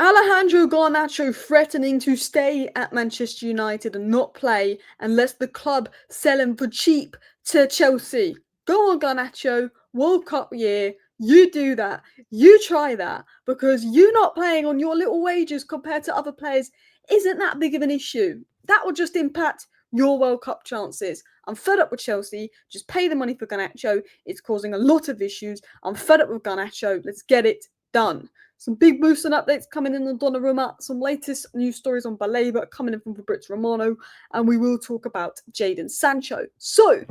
Alejandro Garnacho threatening to stay at Manchester United and not play unless the club sell him for cheap to Chelsea. Go on, Garnacho. World Cup year. You do that. You try that because you not playing on your little wages compared to other players isn't that big of an issue. That will just impact your World Cup chances. I'm fed up with Chelsea. Just pay the money for Garnacho. It's causing a lot of issues. I'm fed up with Garnacho. Let's get it done. Some big boosts and updates coming in on Donnarumma, some latest news stories on Baleba coming in from Fabrizio Romano, and we will talk about Jadon Sancho. So,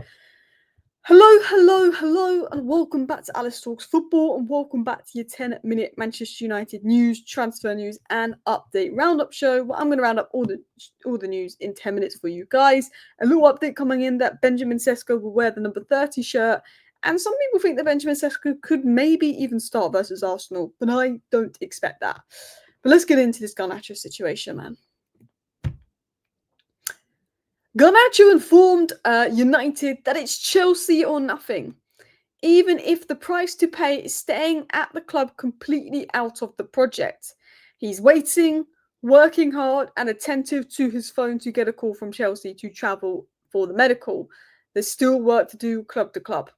hello, and welcome back to Alice Talks Football, and welcome back to your 10-minute Manchester United news, transfer news, and update roundup show. Well, I'm going to round up all the news in 10 minutes for you guys. A little update coming in that Benjamin Sesko will wear the number 30 shirt. And some people think that Benjamin Sesko could maybe even start versus Arsenal, but I don't expect that. But let's get into this Garnacho situation, man. Garnacho informed United that it's Chelsea or nothing, even if the price to pay is staying at the club completely out of the project. He's waiting, working hard, and attentive to his phone to get a call from Chelsea to travel for the medical. There's still work to do club to club.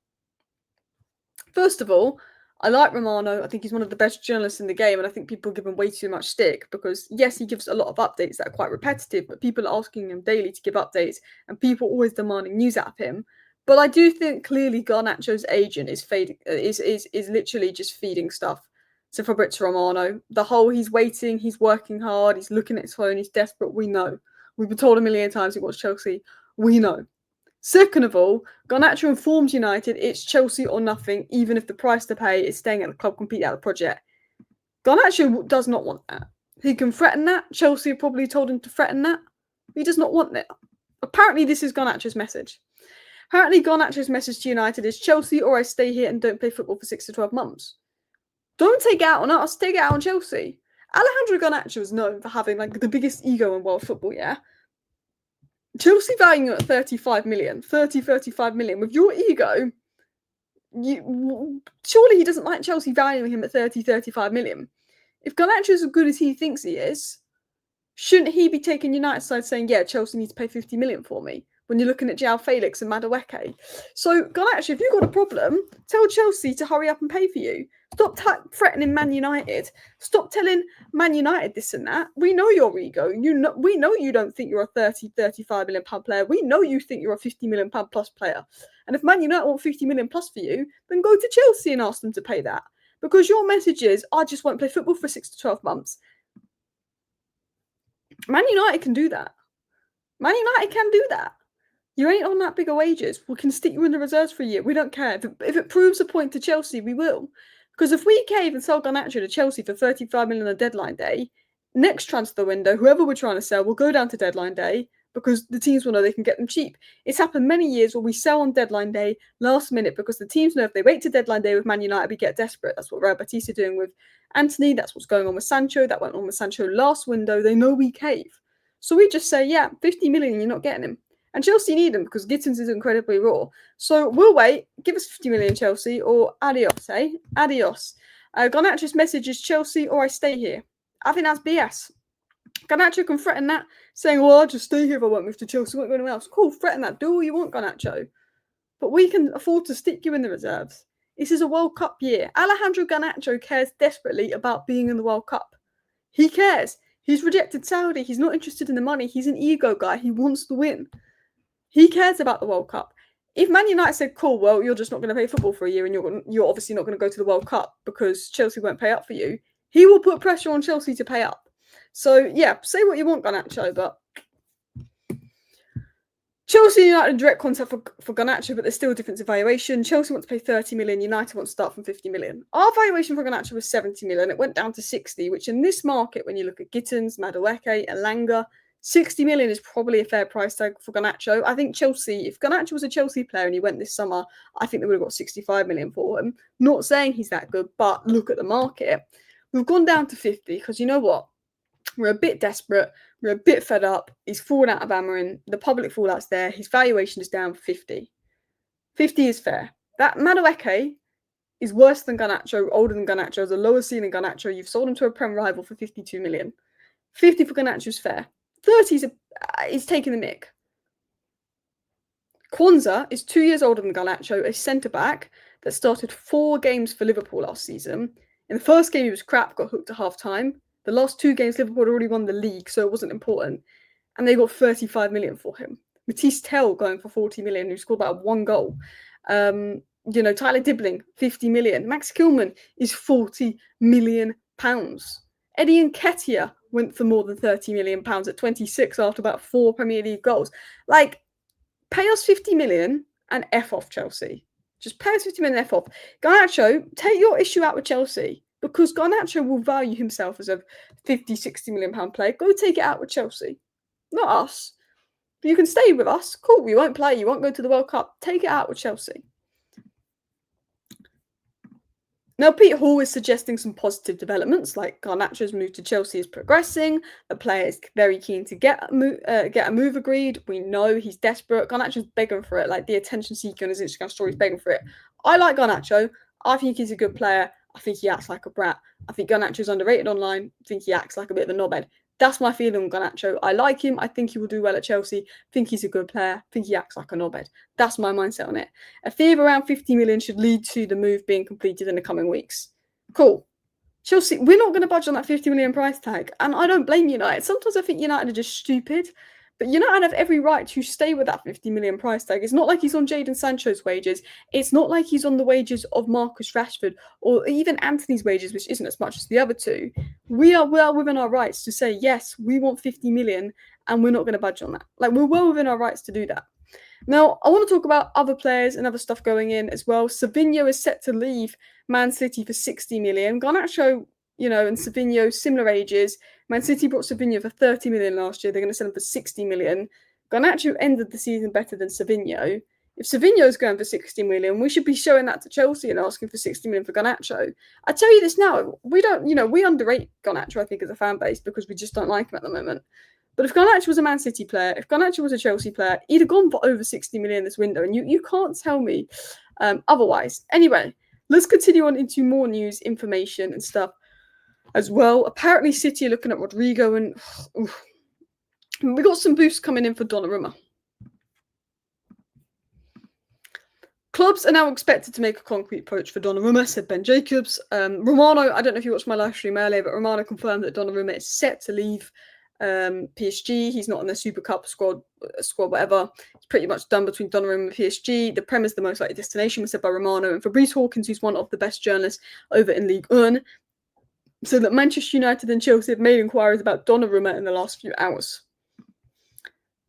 First of all, I like Romano. I think he's one of the best journalists in the game, and I think people give him way too much stick because, yes, he gives a lot of updates that are quite repetitive, but people are asking him daily to give updates, and people are always demanding news out of him. But I do think clearly Garnacho's agent is literally just feeding stuff to Fabrizio Romano. The whole he's waiting, he's working hard, he's looking at his phone, he's desperate. We know. We've been told a million times he wants Chelsea. We know. Second of all, Garnacho informs United it's Chelsea or nothing, even if the price to pay is staying at the club completely out of the project. Garnacho does not want that. He can threaten that. Chelsea have probably told him to threaten that. He does not want that. Apparently, this is Garnacho's message. Apparently, Garnacho's message to United is Chelsea or I stay here and don't play football for 6 to 12 months. Don't take it out on us, take it out on Chelsea. Alejandro Garnacho is known for having the biggest ego in world football, yeah? Chelsea valuing at 35 million. With your ego, surely he doesn't like Chelsea valuing him at 35 million. If Garnacho is as good as he thinks he is, shouldn't he be taking United side saying, yeah, Chelsea needs to pay 50 million for me? When you're looking at João Felix and Madueke. So, Garnacho, if you've got a problem, tell Chelsea to hurry up and pay for you. Stop threatening Man United. Stop telling Man United this and that. We know your ego. We know you don't think you're a 30, 35 million pound player. We know you think you're a 50 million pound plus player. And if Man United want 50 million plus for you, then go to Chelsea and ask them to pay that. Because your message is, I just won't play football for 6 to 12 months. Man United can do that. Man United can do that. You ain't on that big of wages. We can stick you in the reserves for a year. We don't care. If it proves a point to Chelsea, we will. Because if we cave and sell Garnacho to Chelsea for 35 million on deadline day, next transfer window, whoever we're trying to sell will go down to deadline day because the teams will know they can get them cheap. It's happened many years where we sell on deadline day last minute because the teams know if they wait to deadline day with Man United, we get desperate. That's what Real Betis are doing with Anthony. That's what's going on with Sancho. That went on with Sancho last window. They know we cave. So we just say, yeah, 50 million, you're not getting him. And Chelsea need him because Gittins is incredibly raw. So we'll wait. Give us 50 million, Chelsea, or adios, eh? Adios. Garnacho's message is Chelsea or I stay here. I think that's BS. Garnacho can threaten that, saying, well, I'll just stay here if I won't move to Chelsea. I won't go anywhere else. Cool, threaten that. Do all you want, Garnacho. But we can afford to stick you in the reserves. This is a World Cup year. Alejandro Garnacho cares desperately about being in the World Cup. He cares. He's rejected Saudi. He's not interested in the money. He's an ego guy. He wants to win. He cares about the World Cup. If Man United said, cool, well, you're just not going to play football for a year and you're obviously not going to go to the World Cup because Chelsea won't pay up for you, he will put pressure on Chelsea to pay up. So, yeah, say what you want, Garnacho, but Chelsea and United in direct contact for Garnacho, but there's still a difference in valuation. Chelsea wants to pay 30 million, United wants to start from 50 million. Our valuation for Garnacho was 70 million. It went down to 60, which in this market, when you look at Gittins, Madueke, Elanga, 60 million is probably a fair price tag for Garnacho. I think Chelsea, if Garnacho was a Chelsea player and he went this summer, I think they would have got 65 million for him. Not saying he's that good, but look at the market. We've gone down to 50 because you know what? We're a bit desperate. We're a bit fed up. He's fallen out of Amorim. The public fallout's there. His valuation is down 50. 50 is fair. That Madueke, is worse than Garnacho, older than Garnacho, has a lower ceiling than Garnacho. You've sold him to a Prem rival for 52 million. 50 for Garnacho is fair. 30 is taking the mick. Kwanzaa is 2 years older than Garnacho, a centre-back that started 4 games for Liverpool last season. In the first game, he was crap, got hooked at half-time. The last 2 games, Liverpool had already won the league, so it wasn't important. And they got 35 million for him. Matisse Tell going for 40 million, who scored about 1 goal. Tyler Dibbling, 50 million. Max Kilman is 40 million pounds. Eddie Nketiah went for more than 30 million pounds at 26 after about 4 Premier League goals. Like, pay us 50 million and F off Chelsea. Just pay us 50 million and F off. Garnacho, take your issue out with Chelsea because Garnacho will value himself as a 50, 60 million pound player. Go take it out with Chelsea. Not us. But you can stay with us. Cool, you won't play, you won't go to the World Cup. Take it out with Chelsea. Now, Pete Hall is suggesting some positive developments, like Garnacho's move to Chelsea is progressing. The player is very keen to get a move agreed. We know he's desperate. Garnacho's begging for it, like the attention seeker on his Instagram story is begging for it. I like Garnacho. I think he's a good player. I think he acts like a brat. I think Garnacho's underrated online. I think he acts like a bit of a knobhead. That's my feeling on Garnacho. I like him. I think he will do well at Chelsea. I think he's a good player. I think he acts like a knobhead. That's my mindset on it. A fee of around 50 million should lead to the move being completed in the coming weeks. Cool. Chelsea, we're not going to budge on that 50 million price tag. And I don't blame United. Sometimes I think United are just stupid. But United have every right to stay with that 50 million price tag. It's not like he's on Jadon Sancho's wages. It's not like he's on the wages of Marcus Rashford or even Anthony's wages, which isn't as much as the other two. We are well within our rights to say, yes, we want 50 million and we're not going to budge on that. Like, we're well within our rights to do that. Now, I want to talk about other players and other stuff going in as well. Savinho is set to leave Man City for 60 million. Garnacho, and Savinho, similar ages. Man City bought Savinho for 30 million last year. They're going to sell him for 60 million. Garnacho ended the season better than Savinho. If Savinho's going for 60 million, we should be showing that to Chelsea and asking for 60 million for Garnacho. I tell you this now, we underrate Garnacho, I think, as a fan base because we just don't like him at the moment. But if Garnacho was a Man City player, if Garnacho was a Chelsea player, he'd have gone for over 60 million this window. And you can't tell me otherwise. Anyway, let's continue on into more news, information and stuff as well. Apparently City are looking at Rodrigo and we got some boosts coming in for Donnarumma. Clubs are now expected to make a concrete approach for Donnarumma, said Ben Jacobs. Romano, I don't know if you watched my live stream earlier, but Romano confirmed that Donnarumma is set to leave PSG. He's not in the Super Cup squad, whatever. It's pretty much done between Donnarumma and PSG. The Prem is the most likely destination, was said by Romano. And Fabrice Hawkins, who's one of the best journalists over in Ligue 1, said that Manchester United and Chelsea have made inquiries about Donnarumma in the last few hours.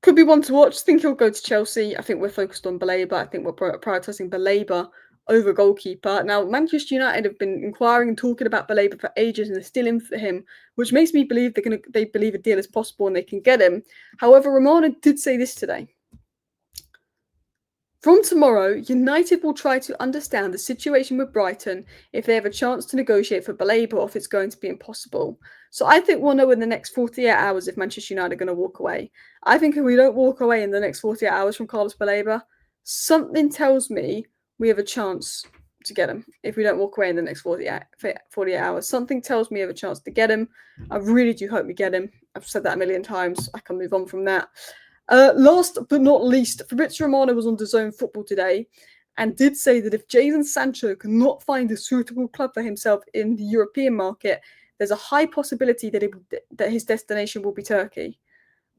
Could be one to watch. I think he'll go to Chelsea. I think we're focused on Baleba. I think we're prioritising Baleba over goalkeeper. Now, Manchester United have been inquiring and talking about Baleba for ages and they're still in for him, which makes me believe they believe a deal is possible and they can get him. However, Romano did say this today. From tomorrow, United will try to understand the situation with Brighton if they have a chance to negotiate for Baleba or if it's going to be impossible. So I think we'll know in the next 48 hours if Manchester United are going to walk away. I think if we don't walk away in the next 48 hours from Carlos Baleba, something tells me we have a chance to get him. If we don't walk away in the next 48 hours, something tells me we have a chance to get him. I really do hope we get him. I've said that a million times. I can move on from that. Last but not least, Fabrizio Romano was on DAZN Football today and did say that if Jadon Sancho cannot find a suitable club for himself in the European market, there's a high possibility that his destination will be Turkey.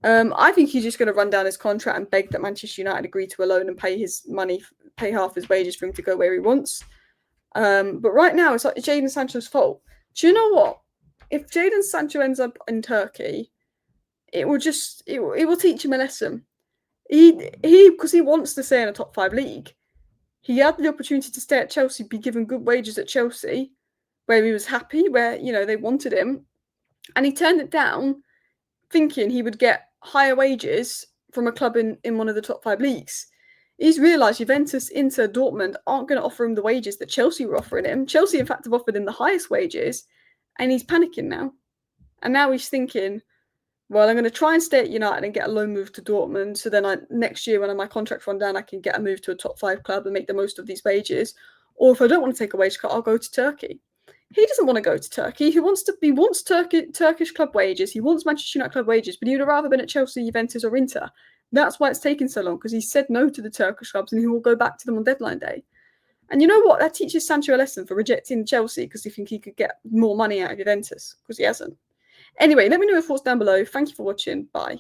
I think he's just going to run down his contract and beg that Manchester United agree to a loan and pay his money, pay half his wages for him to go where he wants. But right now, it's like Jadon Sancho's fault. Do you know what? If Jadon Sancho ends up in Turkey, it will teach him a lesson. Because he wants to stay in a top 5 league. He had the opportunity to stay at Chelsea, be given good wages at Chelsea, where he was happy, where they wanted him, and he turned it down, thinking he would get higher wages from a club in one of the top 5 leagues. He's realised Juventus, Inter, Dortmund aren't going to offer him the wages that Chelsea were offering him. Chelsea, in fact, have offered him the highest wages, and he's panicking now. And now he's thinking, well, I'm going to try and stay at United and get a loan move to Dortmund. So then next year, when my contract run down, I can get a move to a top 5 club and make the most of these wages. Or if I don't want to take a wage cut, I'll go to Turkey. He doesn't want to go to Turkey. He wants Turkish club wages. He wants Manchester United club wages, but he'd have rather been at Chelsea, Juventus, or Inter. That's why it's taken so long, because he said no to the Turkish clubs and he will go back to them on deadline day. And you know what? That teaches Sancho a lesson for rejecting Chelsea because he thinks he could get more money out of Juventus, because he hasn't. Anyway, let me know your thoughts down below. Thank you for watching. Bye.